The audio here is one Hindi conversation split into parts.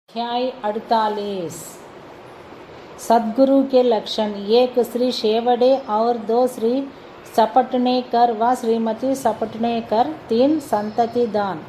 अध्याय 48 सद्गुरु के लक्षण। एक श्री शेवड़े और दो श्री सपटनेकर व श्रीमती सपटनेकर। 3 संतति दान।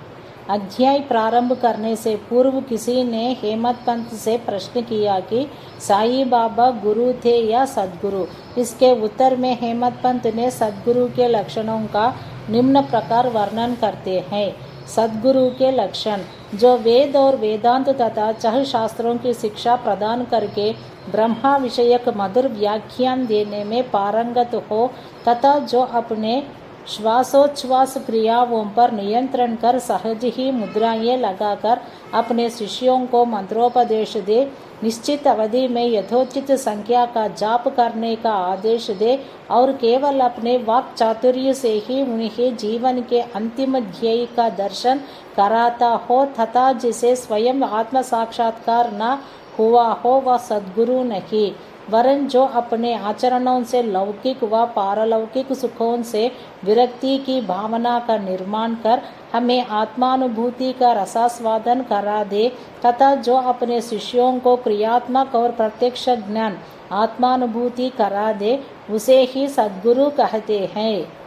अध्याय प्रारंभ करने से पूर्व किसी ने हेमत पंत से प्रश्न किया कि साईं बाबा गुरु थे या सद्गुरु। इसके उत्तर में हेमत पंत ने सद्गुरु के लक्षणों का निम्न प्रकार वर्णन करते हैं। सद्गुरु के लक्षण: जो वेद और वेदांत तथा छह शास्त्रों की शिक्षा प्रदान करके ब्रह्मा विषयक मधुर व्याख्यान देने में पारंगत हो तथा जो अपने श्वासोच्छ्वास क्रियाओं पर नियंत्रण कर सहज ही मुद्राएं लगाकर अपने शिष्यों को मंत्रोपदेश दे, निश्चित अवधि में यथोचित संख्या का जाप करने का आदेश दे और केवल अपने वाक् चातुर्य से ही उन्हें जीवन के अंतिम ध्येय का दर्शन कराता हो तथा जिसे स्वयं आत्म साक्षात्कार न हुआ हो वह सद्गुरु नहीं, वरन जो अपने आचरणों से लौकिक व पारलौकिक सुखों से विरक्ति की भावना का निर्माण कर हमें आत्मानुभूति का रसास्वादन करा दे तथा जो अपने शिष्यों को क्रियात्मक और प्रत्यक्ष ज्ञान आत्मानुभूति करा दे, उसे ही सद्गुरु कहते हैं।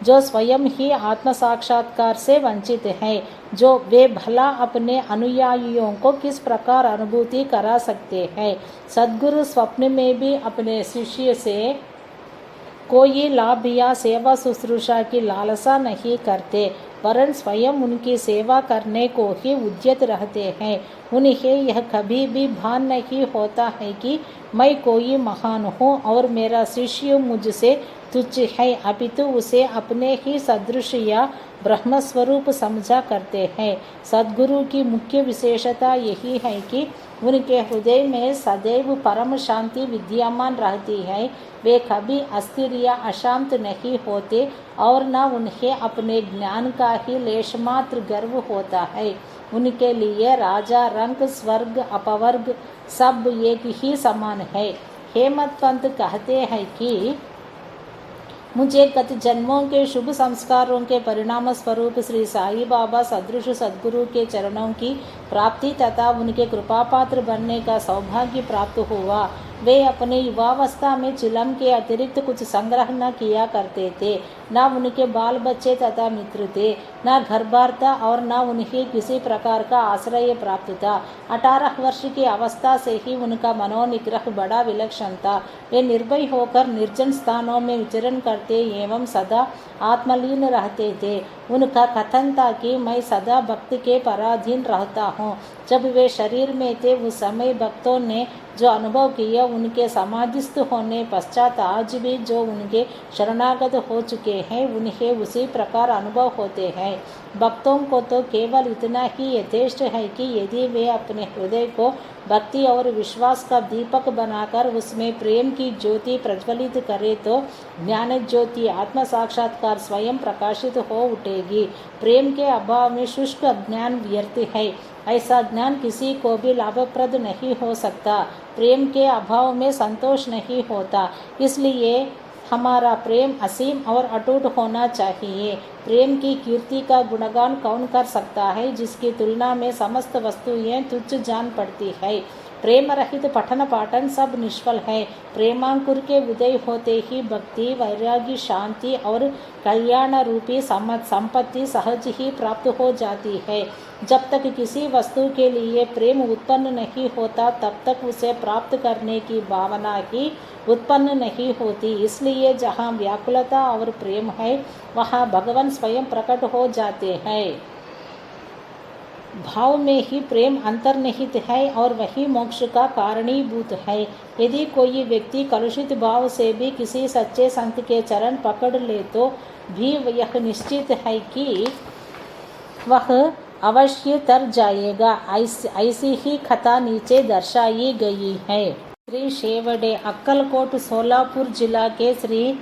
जो स्वयं ही आत्म साक्षात्कार से वंचित हैं, जो वे भला अपने अनुयायियों को किस प्रकार अनुभूति करा सकते हैं। सद्गुरु स्वप्न में भी अपने शिष्य से कोई लाभ या सेवा शुश्रूषा की लालसा नहीं करते, वरन स्वयं उनकी सेवा करने को ही उद्यत रहते हैं। उन्हें यह कभी भी भान नहीं होता है कि मैं कोई महान हूँ और मेरा शिष्य मुझसे तुच्छ है, अपितु उसे अपने ही सदृश या ब्रह्मस्वरूप समझा करते हैं। सद्गुरु की मुख्य विशेषता यही है कि उनके हृदय में सदैव परम शांति विद्यमान रहती है। वे कभी अस्थिर या अशांत नहीं होते और न उन्हें अपने ज्ञान का ही लेशमात्र गर्व होता है। उनके लिए राजा रंक स्वर्ग अपवर्ग सब एक ही समान है। हेमत पंत कहते हैं कि मुझे गत जन्मों के शुभ संस्कारों के परिणाम स्वरूप श्री साईं बाबा सदृश सद्गुरु के चरणों की प्राप्ति तथा उनके कृपापात्र बनने का सौभाग्य प्राप्त हुआ। वे अपने युवावस्था में चिलम के अतिरिक्त कुछ संग्रह न किया करते थे, न उनके बाल बच्चे तथा मित्र थे, न घर बार था और न उन्हें किसी प्रकार का आश्रय प्राप्त था। 18 वर्ष की अवस्था से ही उनका मनोनिग्रह बड़ा विलक्षण था। वे निर्भय होकर निर्जन स्थानों में विचरण करते एवं सदा आत्मलीन रहते थे। उनका कथन था कि मैं सदा भक्त के पराधीन रहता हूँ। जब वे शरीर में थे उस समय भक्तों ने जो अनुभव किया उनके समाधिस्थ होने पश्चात आज भी जो उनके शरणागत हो चुके हैं उन्हें उसी प्रकार अनुभव होते हैं। भक्तों को तो केवल इतना ही यथेष्ट है कि यदि वे अपने हृदय को भक्ति और विश्वास का दीपक बनाकर उसमें प्रेम की ज्योति प्रज्वलित करे तो ज्ञान ज्योति आत्म साक्षात्कार स्वयं प्रकाशित हो उठेगी। प्रेम के अभाव में शुष्क अज्ञान व्यर्थ है, ऐसा ज्ञान किसी को भी लाभप्रद नहीं हो सकता। प्रेम के अभाव में संतोष नहीं होता, इसलिए हमारा प्रेम असीम और अटूट होना चाहिए। प्रेम की कीर्ति का गुणगान कौन कर सकता है, जिसकी तुलना में समस्त वस्तुएं तुच्छ जान पड़ती है। प्रेम रहित पठन पाठन सब निष्फल है। प्रेमांकुर के उदय होते ही भक्ति वैरागी शांति और कल्याण रूपी संपत्ति सहज ही प्राप्त हो जाती है। जब तक किसी वस्तु के लिए प्रेम उत्पन्न नहीं होता तब तक उसे प्राप्त करने की भावना ही उत्पन्न नहीं होती। इसलिए जहाँ व्याकुलता और प्रेम है वहाँ भगवान स्वयं प्रकट हो जाते हैं। भाव में ही प्रेम अंतर्निहित है और वही मोक्ष का कारणीभूत है। यदि कोई व्यक्ति कलुषित भाव से भी किसी सच्चे संत के चरण पकड़ ले तो भी यह निश्चित है कि वह अवश्य तर जाएगा। ऐसी ही कथा नीचे दर्शाई गई है। श्री शेवड़े अक्कलकोट सोलापुर जिला के श्री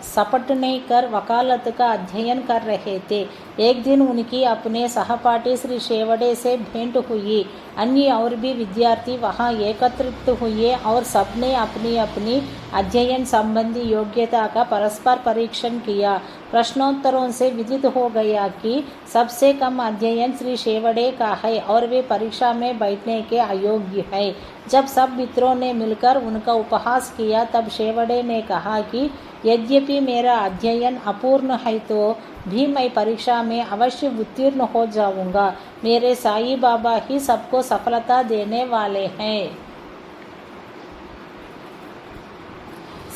सपटनेकर वकालत का अध्ययन कर रहे थे। एक दिन उनकी अपने सहपाठी श्री शेवड़े से भेंट हुई। अन्य और भी विद्यार्थी वहां एकत्रित हुए और सबने अपनी अपनी अध्ययन संबंधी योग्यता का परस्पर परीक्षण किया। प्रश्नोत्तरों से विदित हो गया कि सबसे कम अध्ययन श्री शेवड़े का है और वे परीक्षा में बैठने के अयोग्य है। जब सब मित्रों ने मिलकर उनका उपहास किया तब शेवड़े ने कहा कि यद्यपि मेरा अध्ययन अपूर्ण है तो भी मैं परीक्षा में अवश्य उत्तीर्ण हो जाऊंगा। मेरे साईं बाबा ही सबको सफलता देने वाले हैं।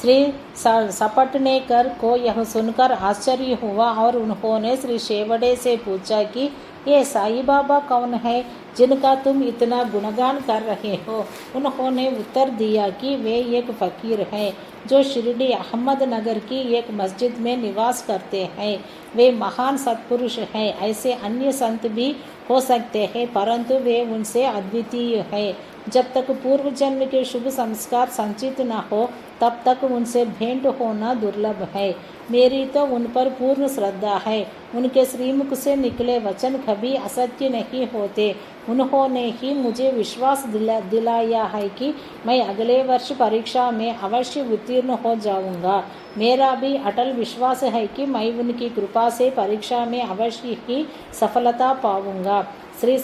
श्री सपटनेकर को यह सुनकर आश्चर्य हुआ और उन्होंने श्री शेवड़े से पूछा कि ये साईं बाबा कौन है जिनका तुम इतना गुणगान कर रहे हो। उन्होंने उत्तर दिया कि वे एक फकीर हैं जो शिरडी अहमदनगर की एक मस्जिद में निवास करते हैं। वे महान सत्पुरुष हैं। ऐसे अन्य संत भी हो सकते हैं परंतु वे उनसे अद्वितीय हैं। जब तक पूर्व जन्म के शुभ संस्कार संचित न हो तब तक उनसे भेंट होना दुर्लभ है। मेरी तो उन पर पूर्ण श्रद्धा है। उनके श्रीमुख से निकले वचन कभी असत्य नहीं होते। उन्होंने ही मुझे विश्वास दिलाया है कि मैं अगले वर्ष परीक्षा में अवश्य उत्तीर्ण हो जाऊंगा। मेरा भी अटल विश्वास है कि मैं उनकी कृपा से परीक्षा में अवश्य ही सफलता पाऊंगा। श्री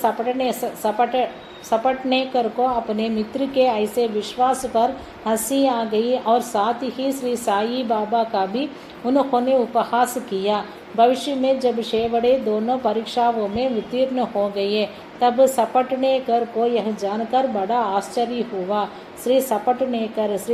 सपटनेकर को अपने मित्र के ऐसे विश्वास पर हंसी आ गई और साथ ही श्री साईं बाबा का भी उन्होंने उपहास किया। भविष्य में जब शेवड़े दोनों परीक्षाओं में उत्तीर्ण हो गए तब सपटनेकर को यह जानकर बड़ा आश्चर्य हुआ। श्री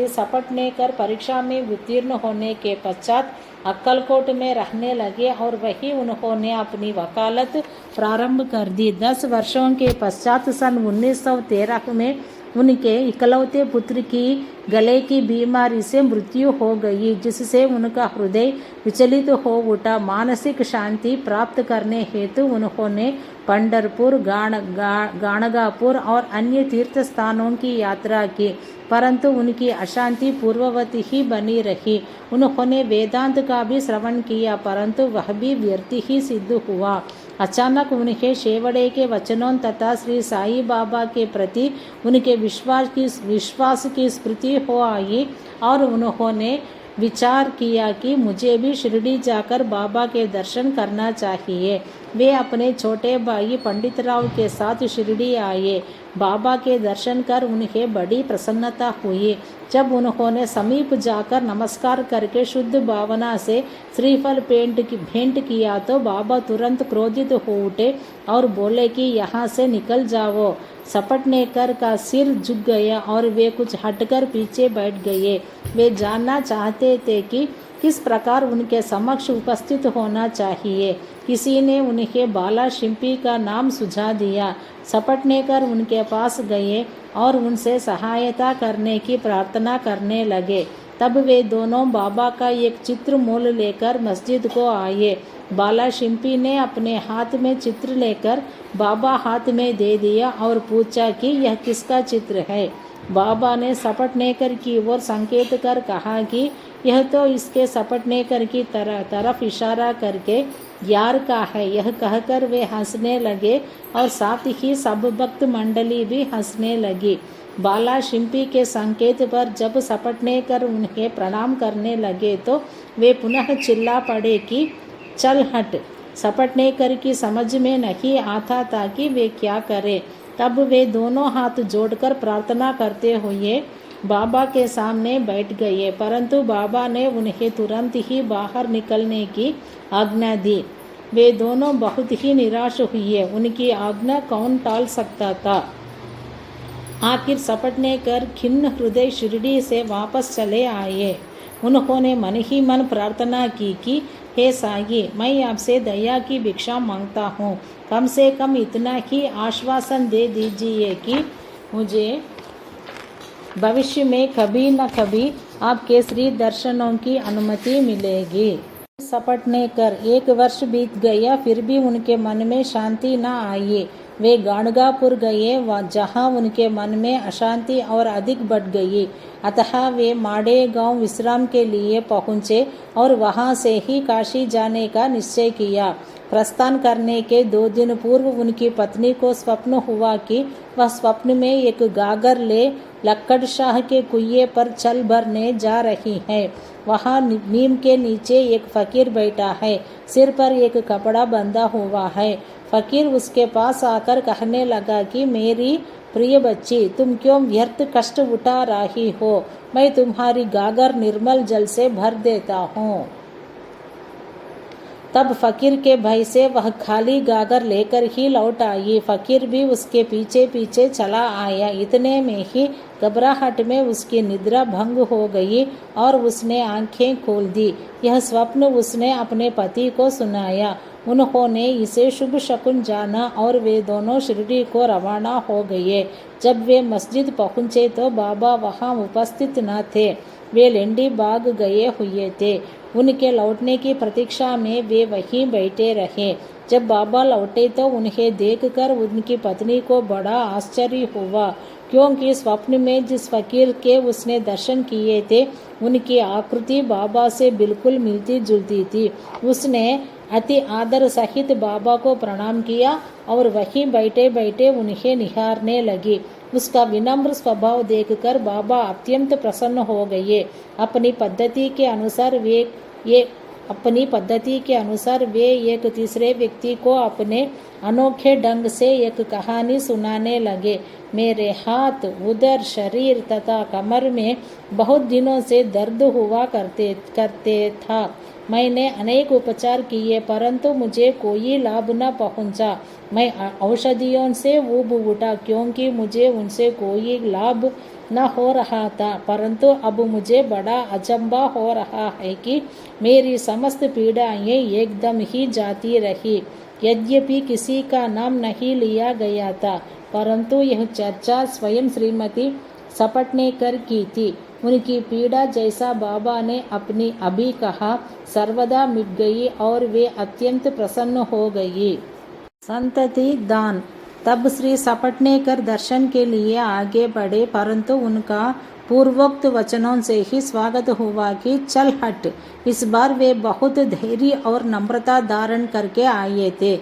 सपटनेकर परीक्षा में उत्तीर्ण होने के पश्चात अक्कलकोट में रहने लगे और वहीं उन्होंने अपनी वकालत प्रारंभ कर दी। 10 वर्षों के पश्चात सन 1913 में उनके इकलौते पुत्र की गले की बीमारी से मृत्यु हो गई जिससे उनका हृदय विचलित हो उठा। मानसिक शांति प्राप्त करने हेतु उन्होंने पंढरपुर, गाणगापुर और अन्य तीर्थ स्थानों की यात्रा की परंतु उनकी अशांति पूर्ववत ही बनी रही। उन्होंने वेदांत का भी श्रवण किया परंतु वह भी व्यर्थ ही सिद्ध हुआ। अचानक उन्हें शेवड़े के वचनों तथा श्री साईं बाबा के प्रति उनके विश्वास की स्मृति हो आई और उन्होंने विचार किया कि मुझे भी शिरडी जाकर बाबा के दर्शन करना चाहिए। वे अपने छोटे भाई पंडितराव के साथ शिरडी आए। बाबा के दर्शन कर उन्हें बड़ी प्रसन्नता हुई। जब उन्होंने समीप जाकर नमस्कार करके शुद्ध भावना से श्रीफल भेंट किया तो बाबा तुरंत क्रोधित हो उठे और बोले कि यहाँ से निकल जाओ। सपटनेकर का सिर झुक गया और वे कुछ हटकर पीछे बैठ गए। वे जानना चाहते थे कि किस प्रकार उनके समक्ष उपस्थित होना चाहिए। किसी ने उन्हें बाला शिंपी का नाम सुझा दिया। सपटनेकर उनके पास गए और उनसे सहायता करने की प्रार्थना करने लगे। तब वे दोनों बाबा का एक चित्र मोल लेकर मस्जिद को आए। बाला शिंपी ने अपने हाथ में चित्र लेकर बाबा हाथ में दे दिया और पूछा कि यह किसका चित्र है। बाबा ने सपटनेकर की ओर संकेत कर कहा कि यह तो इसके सपटनेकर की तरफ इशारा करके यार का है। यह कहकर वे हंसने लगे और साथ ही सब भक्त मंडली भी हंसने लगी। बाला शिंपी के संकेत पर जब सपटनेकर उन्हें प्रणाम करने लगे तो वे पुनः चिल्ला पड़े कि चल हट। सपटनेकर की समझ में नहीं आता था कि वे क्या करें। तब वे दोनों हाथ जोड़कर प्रार्थना करते हुए बाबा के सामने बैठ गए परंतु बाबा ने उन्हें तुरंत ही बाहर निकलने की आज्ञा दी। वे दोनों बहुत ही निराश हुए। उनकी आज्ञा कौन टाल सकता था। आखिर सपटनेकर खिन्न हृदय शिरडी से वापस चले आए। उन्होंने मन ही मन प्रार्थना की कि हे साईं, मैं आपसे दया की भिक्षा मांगता हूँ। कम से कम इतना ही आश्वासन दे दीजिए कि मुझे भविष्य में कभी न कभी आपके श्री दर्शनों की अनुमति मिलेगी। सपटनेकर 1 वर्ष बीत गया फिर भी उनके मन में शांति न आई। वे गाणगापुर गए जहाँ उनके मन में अशांति और अधिक बढ़ गई। अतः वे माड़े गांव विश्राम के लिए पहुँचे और वहाँ से ही काशी जाने का निश्चय किया। प्रस्थान करने के 2 दिन पूर्व उनकी पत्नी को स्वप्न हुआ कि वह स्वप्न में एक गागर ले लक्कड़ शाह के कुएं पर चल भरने जा रही है। वहाँ नीम के नीचे एक फकीर बैठा है, सिर पर एक कपड़ा बंधा हुआ है। फकीर उसके पास आकर कहने लगा कि मेरी प्रिय बच्ची, तुम क्यों व्यर्थ कष्ट उठा रही हो? मैं तुम्हारी गागर निर्मल जल से भर देता हूँ। तब फकीर के भय से वह खाली गागर लेकर ही लौट आई। फकीर भी उसके पीछे पीछे चला आया। इतने में ही घबराहट में उसकी निद्रा भंग हो गई और उसने आंखें खोल दी। यह स्वप्न उसने अपने पति को सुनाया। उन्होंने इसे शुभ शकुन जाना और वे दोनों शिरडी को रवाना हो गए। जब वे मस्जिद पहुँचे तो बाबा वहाँ उपस्थित न थे, वे लेंडी बाग गए हुए थे। उनके लौटने की प्रतीक्षा में वे वहीं बैठे रहे। जब बाबा लौटे तो उन्हें देखकर उनकी पत्नी को बड़ा आश्चर्य हुआ, क्योंकि स्वप्न में जिस फकीर के उसने दर्शन किए थे उनकी आकृति बाबा से बिल्कुल मिलती जुलती थी। उसने अति आदर सहित बाबा को प्रणाम किया और वहीं बैठे बैठे उन्हें निहारने लगी। उसका विनम्र स्वभाव देखकर बाबा अत्यंत प्रसन्न हो गए। अपनी पद्धति के अनुसार वे एक तीसरे व्यक्ति को अपने अनोखे ढंग से एक कहानी सुनाने लगे। मेरे हाथ, उदर, शरीर तथा कमर में बहुत दिनों से दर्द हुआ करते था। मैंने अनेक उपचार किए परंतु मुझे कोई लाभ न पहुंचा। मैं औषधियों से ऊब उठा क्योंकि मुझे उनसे कोई लाभ न हो रहा था। परंतु अब मुझे बड़ा अचंभा हो रहा है कि मेरी समस्त पीड़ाएं एकदम ही जाती रही। यद्यपि किसी का नाम नहीं लिया गया था, परंतु यह चर्चा स्वयं श्रीमती सपटनेकर की थी। उनकी पीड़ा, जैसा बाबा ने अपनी अभी कहा, सर्वदा मिट गई और वे अत्यंत प्रसन्न हो गई। संतति दान। तब श्री सपटनेकर दर्शन के लिए आगे बढ़े, परंतु उनका पूर्वोक्त वचनों से ही स्वागत हुआ कि चल हट। इस बार वे बहुत धैर्य और नम्रता धारण करके आए थे।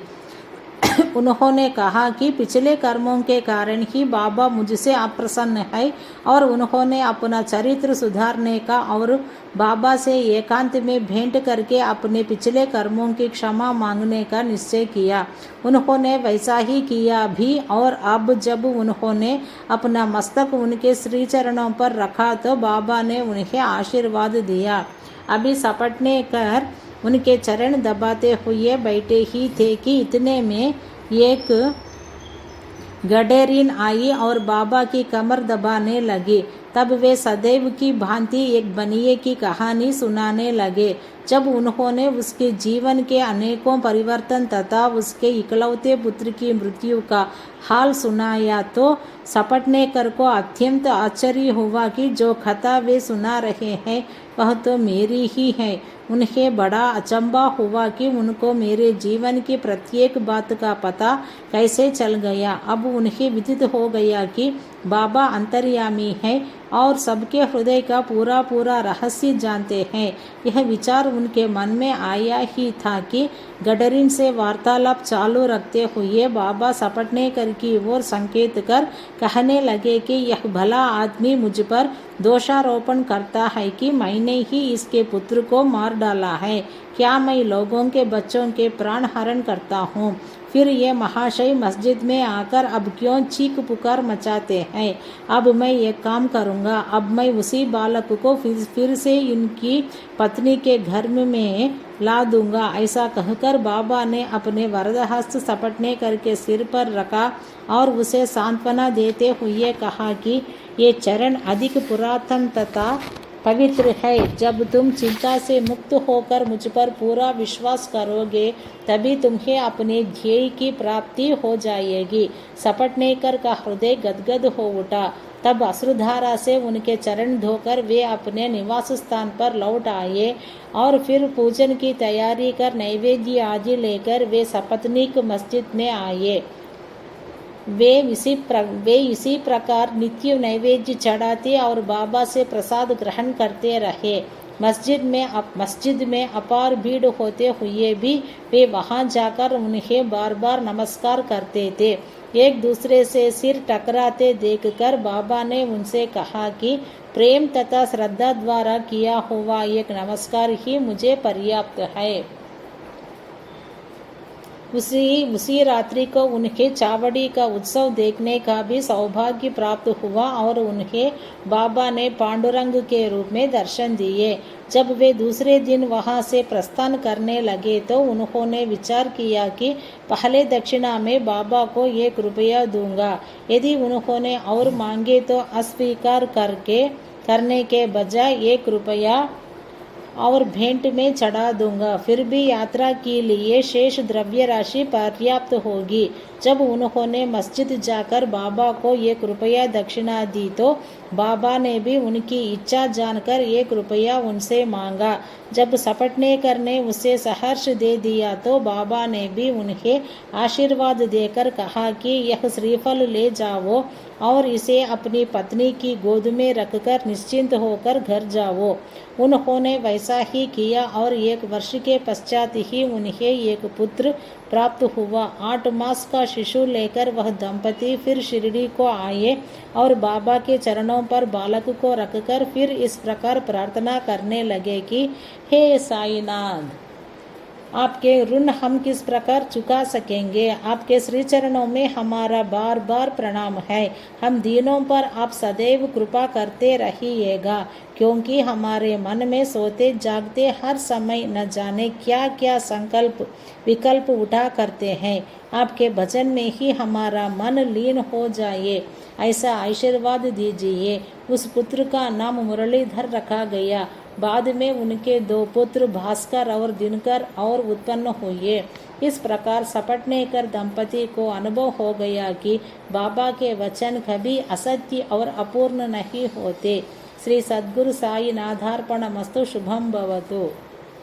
उन्होंने कहा कि पिछले कर्मों के कारण ही बाबा मुझसे अप्रसन्न है और उन्होंने अपना चरित्र सुधारने का और बाबा से एकांत में भेंट करके अपने पिछले कर्मों की क्षमा मांगने का निश्चय किया। उन्होंने वैसा ही किया भी और अब जब उन्होंने अपना मस्तक उनके श्री चरणों पर रखा तो बाबा ने उन्हें आशीर्वाद दिया। अभी सपटनेकर उनके चरण दबाते हुए बैठे ही थे कि इतने में एक गडेरिन आई और बाबा की कमर दबाने लगी। तब वे सदैव की भांति एक बनिए की कहानी सुनाने लगे। जब उन्होंने उसके जीवन के अनेकों परिवर्तन तथा उसके इकलौते पुत्र की मृत्यु का हाल सुनाया तो सपटनेकर को अत्यंत आश्चर्य हुआ कि जो कथा वे सुना रहे हैं वह तो मेरी ही है। उन्हें बड़ा अचंभा हुआ कि उनको मेरे जीवन की प्रत्येक बात का पता कैसे चल गया। अब उन्हें विदित हो गया कि बाबा अंतर्यामी है और सबके हृदय का पूरा पूरा रहस्य जानते हैं। यह विचार उनके मन में आया ही था कि गडरिन से वार्तालाप चालू रखते हुए बाबा सपटनेकर की ओर संकेत कर कहने लगे कि यह भला आदमी मुझ पर दोषारोपण करता है कि मैंने ही इसके पुत्र को मार डाला है। क्या मैं लोगों के बच्चों के प्राण हरण करता हूँ? फिर ये महाशय मस्जिद में आकर अब क्यों चीख पुकार मचाते हैं? अब मैं एक काम करूँगा, अब मैं उसी बालक को फिर से इनकी पत्नी के घर में ला दूंगा। ऐसा कहकर बाबा ने अपने वरदहस्त सपटनेकर के सिर पर रखा और उसे सांत्वना देते हुए कहा कि ये चरण अधिक पुरातन तथा पवित्र है। जब तुम चिंता से मुक्त होकर मुझ पर पूरा विश्वास करोगे तभी तुम्हें अपने ध्येय की प्राप्ति हो जाएगी। सपटनेकर का हृदय गदगद हो उठा। तब अश्रुधारा से उनके चरण धोकर वे अपने निवास स्थान पर लौट आए और फिर पूजन की तैयारी कर नैवेद्य आदि लेकर वे सपत्नीक मस्जिद में आए। वे इसी प्रकार नित्य नैवेद्य चढ़ाते और बाबा से प्रसाद ग्रहण करते रहे। मस्जिद में अपार भीड़ होते हुए भी वे वहां जाकर उन्हें बार बार नमस्कार करते थे। एक दूसरे से सिर टकराते देखकर बाबा ने उनसे कहा कि प्रेम तथा श्रद्धा द्वारा किया हुआ एक नमस्कार ही मुझे पर्याप्त है। उसी रात्रि को उन्हें चावड़ी का उत्सव देखने का भी सौभाग्य प्राप्त हुआ और उन्हें बाबा ने पांडुरंग के रूप में दर्शन दिए। जब वे दूसरे दिन वहां से प्रस्थान करने लगे तो उन्होंने विचार किया कि पहले दक्षिणा में बाबा को 1 रुपया दूंगा। यदि उन्होंने और मांगे तो अस्वीकार करने के बजाय 1 रुपया और भेंट में चढ़ा दूंगा, फिर भी यात्रा के लिए शेष द्रव्य राशि पर्याप्त होगी। जब उन्होंने मस्जिद जाकर बाबा को 1 रुपया दक्षिणा दी तो बाबा ने भी उनकी इच्छा जानकर 1 रुपया उनसे मांगा। जब सपटनेकर ने उसे सहर्ष दे दिया तो बाबा ने भी उन्हें आशीर्वाद देकर कहा कि यह श्रीफल ले जाओ और इसे अपनी पत्नी की गोद में रखकर निश्चिंत होकर घर जाओ। उन्होंने वैसा ही किया और 1 वर्ष के पश्चात ही उन्हें एक पुत्र प्राप्त हुआ। 8 मास का शिशु लेकर वह दंपति फिर शिरडी को आए और बाबा के चरणों पर बालक को रखकर फिर इस प्रकार प्रार्थना करने लगे कि हे साईनाथ, आपके ऋण हम किस प्रकार चुका सकेंगे। आपके श्री चरणों में हमारा बार बार प्रणाम है। हम दीनों पर आप सदैव कृपा करते रहिएगा, क्योंकि हमारे मन में सोते जागते हर समय न जाने क्या क्या संकल्प विकल्प उठा करते हैं। आपके भजन में ही हमारा मन लीन हो जाए, ऐसा आशीर्वाद दीजिए। उस पुत्र का नाम मुरलीधर रखा गया। बाद में उनके 2 पुत्र भास्कर और दिनकर और उत्पन्न हुए। इस प्रकार सपटनेकर दंपति को अनुभव हो गया कि बाबा के वचन कभी असत्य और अपूर्ण नहीं होते। श्री सद्गुरु साई नाथार्पणमस्तु। शुभम भवतु।